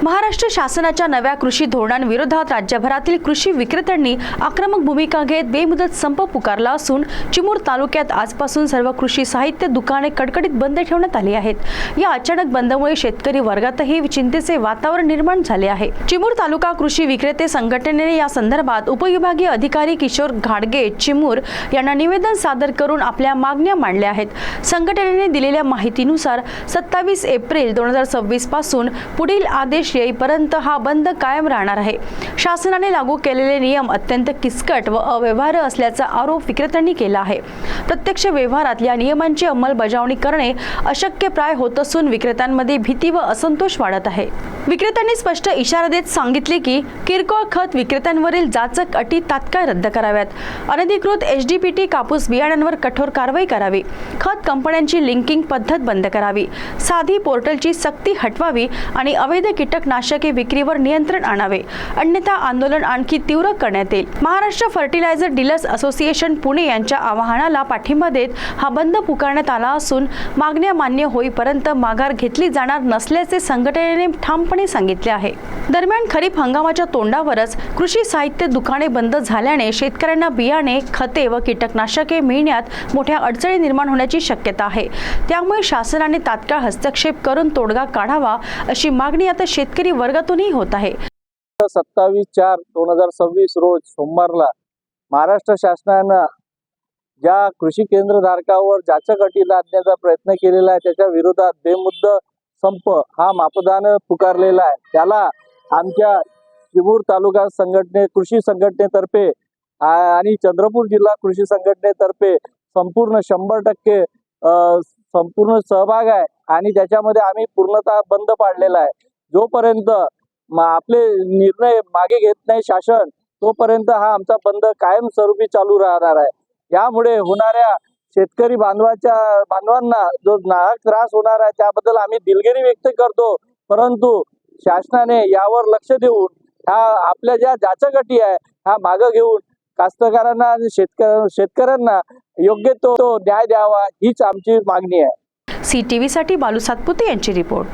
महाराष्ट्र शासनाच्या नव्या कृषी धोरणांविरोधात राज्यभरातील कृषी विक्रेत्यांनी आक्रमक भूमिका घेत बेमुदत संप पुकारला असून चिमूर तालुक्यात आजपासून सर्व कृषी साहित्य दुकाने कडकडीत बंद ठेवण्यात आली आहेत। या अचानक बंदमुळे शेतकरी वर्गातही चिंतेचे वातावरण निर्माण झाले आहे। चिमूर तालुका कृषी विक्रेते संघटनेने या संदर्भात उपविभागीय अधिकारी किशोर घाडगे चिमूर यांना निवेदन सादर करून आपल्या मागण्या मांडल्या आहेत। संघटनेने दिलेल्या माहितीनुसार 27 एप्रिल 2026 पासून पुढील आदेश येईपर्यंत हा बंद कायम राहणार आहे। शासनाने लागू केलेले नियम अत्यंत किचकट व अव्यवहार्य असल्याचा आरोप विक्रेत्यांनी केला आहे। प्रत्यक्ष व्यवहारात या नियमांची अंमलबजावणी करणे अशक्यप्राय होत असून विक्रेत्यांमध्ये भीती व असंतोष वाढत आहे। विक्रेत्यांनी स्पष्ट इशारा देत सांगितले की किरकोळ खत विक्रेत्यांवरील जाचक अटी तात्काळ रद्द कराव्यात। अनधिकृत एचडीपीटी कापूस बियाण्यांवर कठोर कारवाई करावी। खत कंपन्यांची लिंकिंग पद्धत बंद करावी। साधी पोर्टलची सक्ती हटवावी आणि अवैध कीटकनाशके विक्रीवर नियंत्रण आणावे, अन्यथा आंदोलन आणखी तीव्र करण्यात येईल। Maharashtra fertilizer dealers association Pune यांच्या आवाहनाला पाठिंबा देत हा बंद पुकारण्यात आला असून मागण्या मान्य होईपर्यंत माघार घेतली जाणार नसल्याचे संघटनेने ठामपणे सांगितले आहे। दरम्यान खरीप हंगामाच्या तोंडावरच कृषी साहित्य दुकाने बंद झाल्याने शेतकऱ्यांना बियाणे, खते व कीटकनाशके मिळण्यात मोठ्या अडचणी निर्माण होण्याची शक्यता आहे। त्यामुळे शासनाने तात्काळ हस्तक्षेप करून तोडगा काढावा अशी मागणी आता शेतकरी वर्गातूनही होत आहे। 27/4/2026 रोज सोमवारला महाराष्ट्र शासनाने ज्या कृषी केंद्र धारकावर जाचक अटी लादण्याचा प्रयत्न केलेला आहे त्याच्या विरोधात बेमुदत संप हा मापदान पुकारलेला आहे। त्याला आमच्या चिमूर तालुका कृषी संघटनेतर्फे आणि चंद्रपूर जिल्हा कृषी संघटनेतर्फे संपूर्ण 100% संपूर्ण सहभाग आहे आणि त्याच्यामध्ये आम्ही पूर्णतः बंद पाडलेला आहे। जोपर्यंत आपले निर्णय मागे घेत नाही शासन तोपर्यंत हा आमचा बंद कायमस्वरूपी चालू राहणार आहे। यामुळे होणाऱ्या शेतकरी बांधवांना जो नाहक त्रास होणार आहे त्याबद्दल आम्ही दिलगिरी व्यक्त करतो, परंतु शासनाने यावर लक्ष देऊन हा आपल्या ज्या जाचक अटी आहे हा मागे घेऊन कास्तकारांना आणि शेतकऱ्यांना योग्य तो न्याय द्यावा हीच आमची मागणी आहे। CTV साठी बालू सातपुते यांची रिपोर्ट।